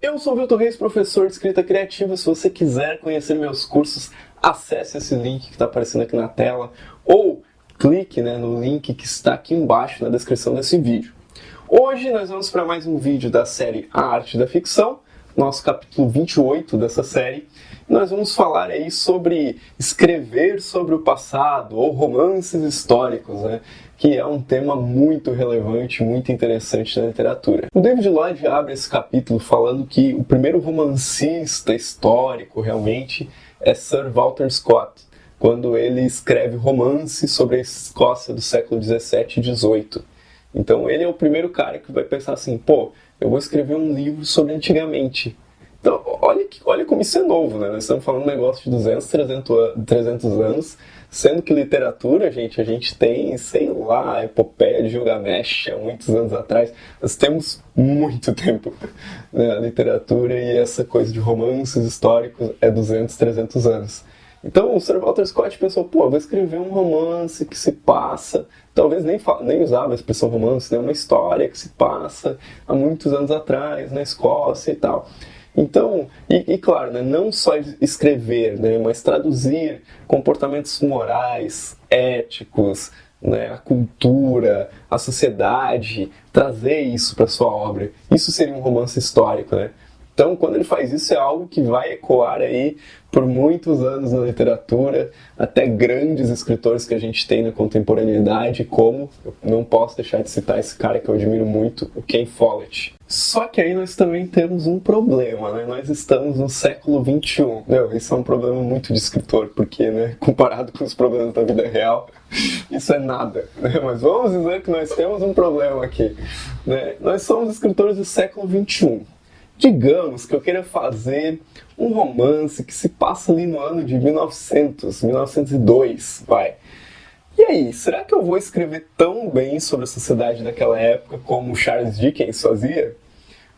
Eu sou o Vilton Reis, professor de escrita criativa. Se você quiser conhecer meus cursos, acesse esse link que está aparecendo aqui na tela ou clique no link que está aqui embaixo na descrição desse vídeo. Hoje nós vamos para mais um vídeo da série A Arte da Ficção, nosso capítulo 28 dessa série. Nós vamos falar aí sobre escrever sobre o passado ou romances históricos, que é um tema muito relevante, muito interessante na literatura. O David Lloyd abre esse capítulo falando que o primeiro romancista histórico realmente é Sir Walter Scott, quando ele escreve romances sobre a Escócia do século 17 e 18. Então ele é o primeiro cara que vai pensar assim, eu vou escrever um livro sobre antigamente. Então, olha como isso é novo, Nós estamos falando de um negócio de 200, 300 anos, sendo que literatura, gente, a gente tem, a epopeia de Gilgamesh há muitos anos atrás. Nós temos muito tempo na literatura e essa coisa de romances históricos é 200, 300 anos. Então o Sir Walter Scott pensou, eu vou escrever um romance que se passa, talvez nem usava a expressão romance, uma história que se passa há muitos anos atrás, na Escócia e tal. Então, claro, não só escrever, mas traduzir comportamentos morais, éticos, a cultura, a sociedade, trazer isso para sua obra. Isso seria um romance histórico, Então, quando ele faz isso, é algo que vai ecoar aí por muitos anos na literatura, até grandes escritores que a gente tem na contemporaneidade, como, eu não posso deixar de citar esse cara que eu admiro muito, o Ken Follett. Só que aí nós também temos um problema, Nós estamos no século XXI. Isso é um problema muito de escritor, porque, comparado com os problemas da vida real, isso é nada, Mas vamos dizer que nós temos um problema aqui, Nós somos escritores do século XXI. Digamos que eu queira fazer um romance que se passa ali no ano de 1902, E aí, será que eu vou escrever tão bem sobre a sociedade daquela época como Charles Dickens fazia?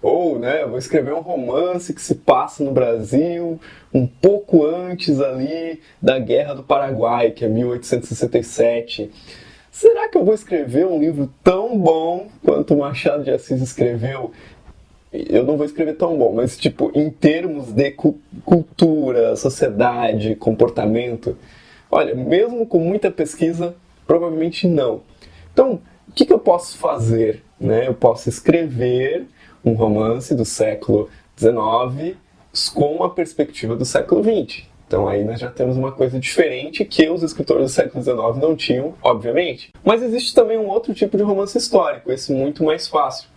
Ou, eu vou escrever um romance que se passa no Brasil um pouco antes ali da Guerra do Paraguai, que é 1867. Será que eu vou escrever um livro tão bom quanto Machado de Assis escreveu? Eu não vou escrever tão bom, mas em termos de cultura, sociedade, comportamento, olha, mesmo com muita pesquisa, provavelmente não. Então, o que eu posso fazer? Eu posso escrever um romance do século XIX com a perspectiva do século XX. Então aí nós já temos uma coisa diferente que os escritores do século XIX não tinham, obviamente. Mas existe também um outro tipo de romance histórico, esse muito mais fácil,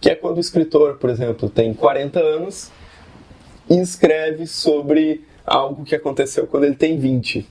que é quando o escritor, por exemplo, tem 40 anos e escreve sobre algo que aconteceu quando ele tem 20.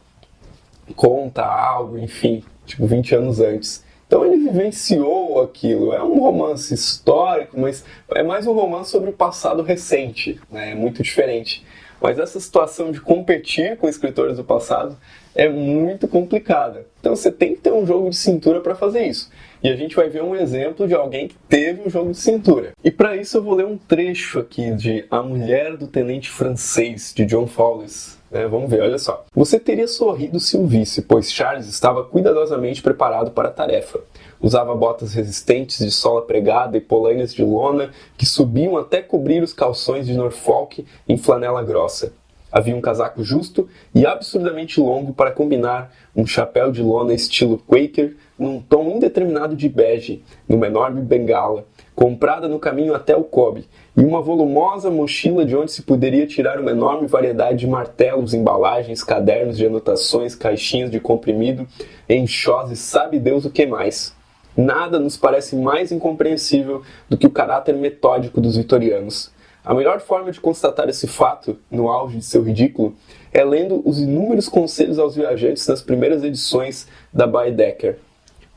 Conta algo, enfim, 20 anos antes. Então ele vivenciou aquilo. É um romance histórico, mas é mais um romance sobre o passado recente, É muito diferente. Mas essa situação de competir com escritores do passado é muito complicada. Então você tem que ter um jogo de cintura para fazer isso. E a gente vai ver um exemplo de alguém que teve um jogo de cintura. E para isso eu vou ler um trecho aqui de A Mulher do Tenente Francês, de John Fowles. Vamos ver, olha só. Você teria sorrido se o visse, pois Charles estava cuidadosamente preparado para a tarefa. Usava botas resistentes de sola pregada e polainas de lona que subiam até cobrir os calções de Norfolk em flanela grossa. Havia um casaco justo e absurdamente longo para combinar um chapéu de lona estilo Quaker num tom indeterminado de bege, numa enorme bengala, comprada no caminho até o Kobe, e uma volumosa mochila de onde se poderia tirar uma enorme variedade de martelos, embalagens, cadernos de anotações, caixinhas de comprimido, enxós e sabe Deus o que mais. Nada nos parece mais incompreensível do que o caráter metódico dos vitorianos. A melhor forma de constatar esse fato, no auge de seu ridículo, é lendo os inúmeros conselhos aos viajantes nas primeiras edições da Baedeker.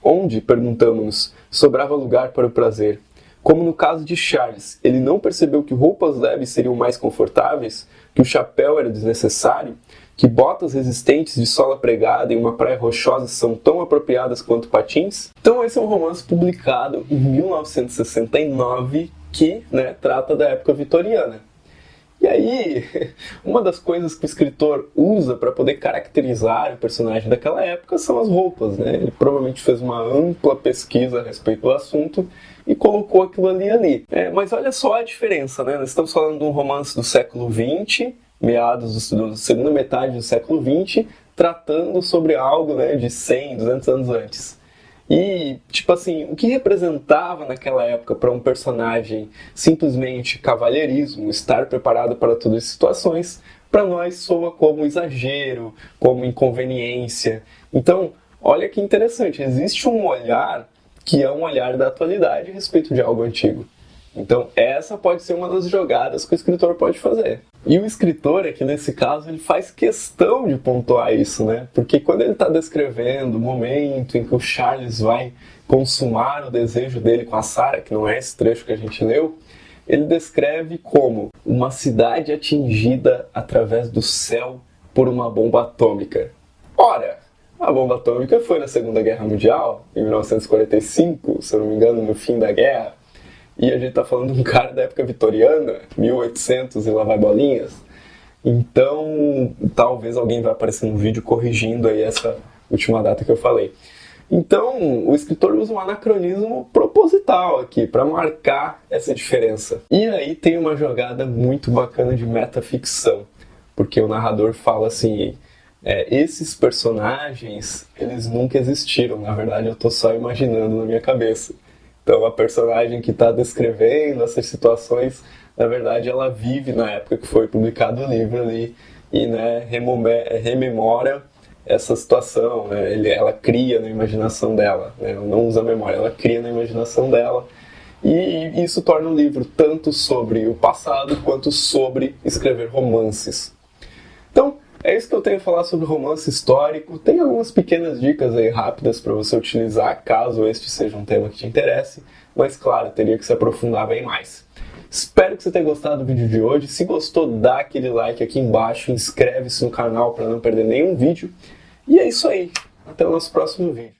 Onde, perguntamos-nos, sobrava lugar para o prazer. Como no caso de Charles, ele não percebeu que roupas leves seriam mais confortáveis, que o chapéu era desnecessário, que botas resistentes de sola pregada em uma praia rochosa são tão apropriadas quanto patins. Então esse é um romance publicado em 1969 que trata da época vitoriana. E aí, uma das coisas que o escritor usa para poder caracterizar o personagem daquela época são as roupas, né? Ele provavelmente fez uma ampla pesquisa a respeito do assunto e colocou aquilo ali. Mas olha só a diferença, né? Nós estamos falando de um romance do século XX, meados da segunda metade do século XX, tratando sobre algo, né, de 100, 200 anos antes. E, tipo assim, o que representava naquela época para um personagem simplesmente cavalheirismo, estar preparado para todas as situações, para nós soa como exagero, como inconveniência. Então, olha que interessante, existe um olhar que é um olhar da atualidade a respeito de algo antigo. Então, essa pode ser uma das jogadas que o escritor pode fazer. E o escritor, aqui nesse caso, ele faz questão de pontuar isso, né? Porque quando ele está descrevendo o momento em que o Charles vai consumar o desejo dele com a Sarah, que não é esse trecho que a gente leu, ele descreve como uma cidade atingida através do céu por uma bomba atômica. Ora, a bomba atômica foi na Segunda Guerra Mundial, em 1945, se eu não me engano, no fim da guerra. E a gente tá falando de um cara da época vitoriana, 1800 e lá vai bolinhas. Então, talvez alguém vai aparecer no vídeo corrigindo aí essa última data que eu falei. Então, o escritor usa um anacronismo proposital aqui, para marcar essa diferença. E aí tem uma jogada muito bacana de metaficção, porque o narrador fala assim, esses personagens, eles nunca existiram, na verdade eu tô só imaginando na minha cabeça. Então a personagem que está descrevendo essas situações, na verdade ela vive na época que foi publicado o livro ali e, né, rememora essa situação, né? Ela cria na imaginação dela, né? Ela não usa a memória, ela cria na imaginação dela. E isso torna o livro tanto sobre o passado quanto sobre escrever romances. Então, é isso que eu tenho a falar sobre romance histórico. Tem algumas pequenas dicas aí rápidas para você utilizar, caso este seja um tema que te interesse, mas claro, teria que se aprofundar bem mais. Espero que você tenha gostado do vídeo de hoje. Se gostou, dá aquele like aqui embaixo, inscreve-se no canal para não perder nenhum vídeo. E é isso aí. Até o nosso próximo vídeo.